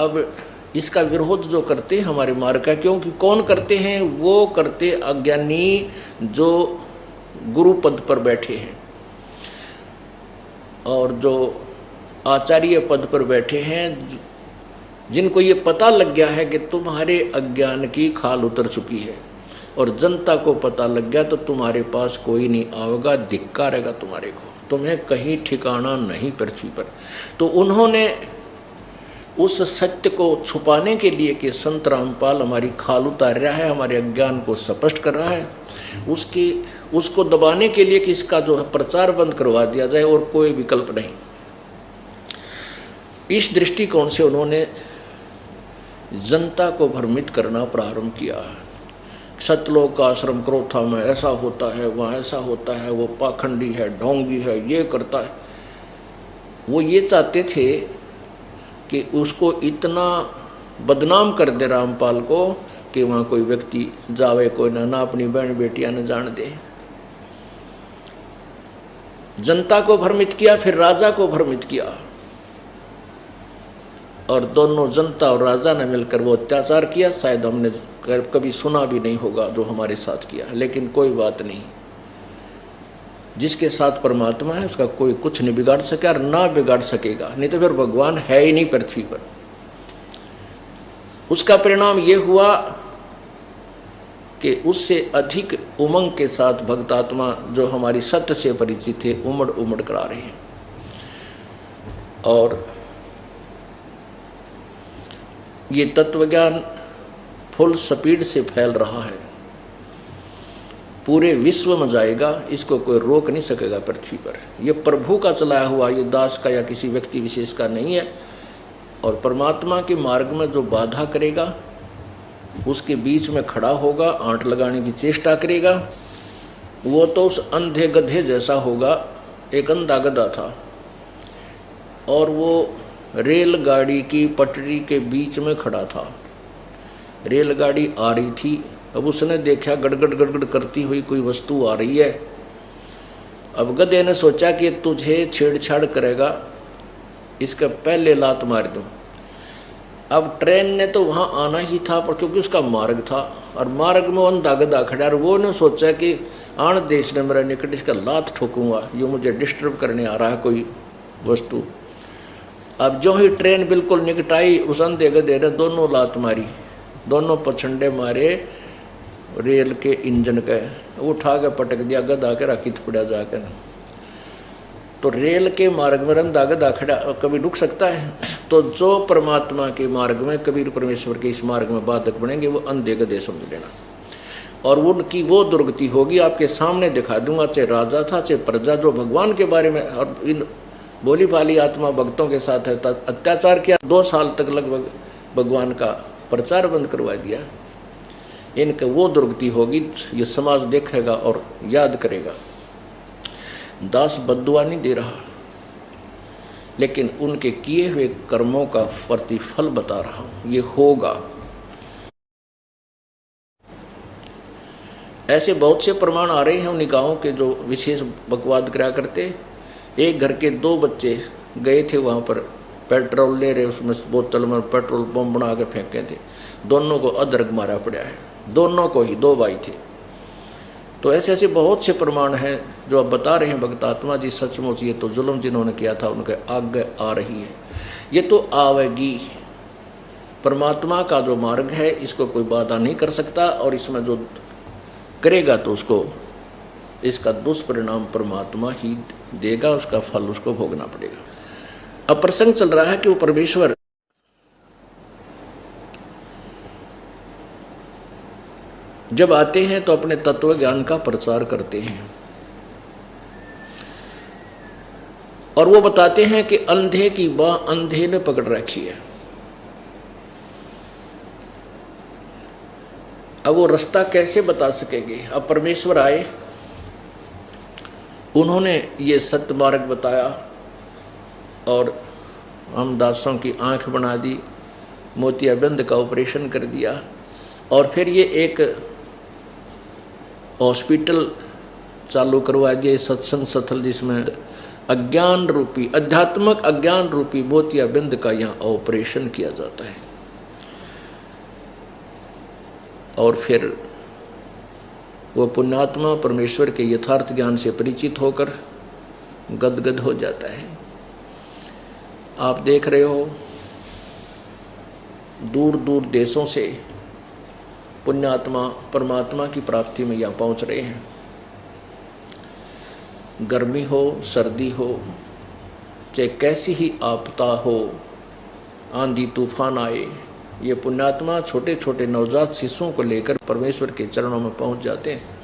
अब इसका विरोध जो करते हैं हमारे मार्ग का, क्योंकि कौन करते हैं? वो करते अज्ञानी जो गुरु पद पर बैठे हैं और जो आचार्य पद पर बैठे हैं, जिनको ये पता लग गया है कि तुम्हारे अज्ञान की खाल उतर चुकी है और जनता को पता लग गया तो तुम्हारे पास कोई नहीं आएगा, धिक्कारेगा तुम्हारे को, तुम्हें कहीं ठिकाना नहीं पृथ्वी पर। तो उन्होंने उस सत्य को छुपाने के लिए कि संत रामपाल हमारी खाल उतार रहा है, हमारे अज्ञान को स्पष्ट कर रहा है, उसको दबाने के लिए कि इसका जो है प्रचार बंद करवा दिया जाए और कोई विकल्प नहीं। इस दृष्टिकोण से उन्होंने जनता को भ्रमित करना प्रारंभ किया। सतलोक का आश्रम क्रोथा में ऐसा होता है, वहाँ ऐसा होता है, वो पाखंडी है, ढोंगी है, ये करता है। वो ये चाहते थे कि उसको इतना बदनाम कर दे रामपाल को कि वहाँ कोई व्यक्ति जावे कोई ना अपनी बहन बेटियां न जान दे। जनता को भ्रमित किया, फिर राजा को भ्रमित किया, और दोनों जनता और राजा ने मिलकर वो अत्याचार किया। शायद हमने कभी सुना भी नहीं होगा जो हमारे साथ किया, लेकिन कोई बात नहीं, जिसके साथ परमात्मा है उसका कोई कुछ नहीं बिगाड़ सके और ना बिगाड़ सकेगा, नहीं तो फिर भगवान है ही नहीं पृथ्वी पर। उसका परिणाम ये हुआ कि उससे अधिक उमंग के साथ भक्तात्मा जो हमारी सत्य से परिचित थे उमड़ उमड़ कर आ रहे हैं, और ये तत्वज्ञान फुल स्पीड से फैल रहा है, पूरे विश्व में जाएगा, इसको कोई रोक नहीं सकेगा पृथ्वी पर। ये प्रभु का चलाया हुआ, ये दास का या किसी व्यक्ति विशेष का नहीं है। और परमात्मा के मार्ग में जो बाधा करेगा, उसके बीच में खड़ा होगा, आंट लगाने की चेष्टा करेगा, वो तो उस अंधे गधे जैसा होगा। एक अंधा गधा था और वो रेलगाड़ी की पटरी के बीच में खड़ा था। रेलगाड़ी आ रही थी, अब उसने देखा गड़गड़ गड़गड़ करती हुई कोई वस्तु आ रही है। अब गधे ने सोचा कि तुझे छेड़छाड़ करेगा, इसका पहले लात मार दूं। अब ट्रेन ने तो वहाँ आना ही था, पर क्योंकि उसका मार्ग था और मार्ग में अंधा गधा खड़ा, और वो ने सोचा कि आन देश ने मेरा निकट इसका लात ठोकूंगा, ये मुझे डिस्टर्ब करने आ रहा है कोई वस्तु। अब जो ही ट्रेन बिल्कुल निकट आई, उस अंधे गधे ने दोनों लात मारी, दोनों पछंडे मारे रेल के इंजन के, उठा के पटक दिया, गधा के राकित पड़ा जाकर। तो रेल के मार्ग में अंधा गधा खड़ा कभी रुक सकता है? तो जो परमात्मा के मार्ग में, कबीर परमेश्वर के इस मार्ग में बाधक बनेंगे, वो अंधे गधे समझ लेना, और उनकी वो दुर्गति होगी आपके सामने दिखा दूंगा। चाहे राजा था चाहे प्रजा, जो भगवान के बारे में और इन भोली भाली आत्मा भक्तों के साथ है अत्याचार किया, 2 साल तक लगभग भगवान का प्रचार बंद करवा दिया, इनके वो दुर्गति होगी। ये समाज देखेगा और याद करेगा। दास बद्दुआ नहीं दे रहा, लेकिन उनके किए हुए कर्मों का प्रतिफल बता रहा हूं, ये होगा। ऐसे बहुत से प्रमाण आ रहे हैं उन गाँवों के जो विशेष बकवाद करा करते। एक घर के 2 बच्चे गए थे वहाँ पर पेट्रोल ले रहे, उसमें बोतल में पेट्रोल बम बना के फेंके थे, दोनों को अदरक मारा पड़ा है, दोनों को ही, 2 भाई थे। तो ऐसे ऐसे बहुत से प्रमाण हैं जो अब बता रहे हैं भक्तात्मा जी, सचमुच ये तो जुल्म जिन्होंने किया था उनके आगे आ रही है, ये तो आवेगी। परमात्मा का जो मार्ग है इसको कोई बाधा नहीं कर सकता, और इसमें जो करेगा तो उसको इसका दुष्परिणाम परमात्मा ही देगा, उसका फल उसको भोगना पड़ेगा। अब प्रसंग चल रहा है कि वो परमेश्वर जब आते हैं तो अपने तत्व ज्ञान का प्रचार करते हैं, और वो बताते हैं कि अंधे की बाँ अंधे ने पकड़ रखी है। अब वो रास्ता कैसे बता सकेंगे? अब परमेश्वर आए, उन्होंने ये सत्य मार्ग बताया, और हम दासों की आंख बना दी, मोतियाबिंद का ऑपरेशन कर दिया, और फिर ये एक हॉस्पिटल चालू करवा दिया, सत्संग स्थल, जिसमें अज्ञान रूपी, अध्यात्मक अज्ञान रूपी मोतिया बिंद का यहाँ ऑपरेशन किया जाता है। और फिर वो पुण्यात्मा परमेश्वर के यथार्थ ज्ञान से परिचित होकर गदगद हो जाता है। आप देख रहे हो दूर दूर देशों से पुण्यात्मा परमात्मा की प्राप्ति में यहाँ पहुँच रहे हैं। गर्मी हो, सर्दी हो, चाहे कैसी ही आपदा हो, आंधी तूफान आए, ये पुण्यात्मा छोटे छोटे नवजात शिशुओं को लेकर परमेश्वर के चरणों में पहुँच जाते हैं।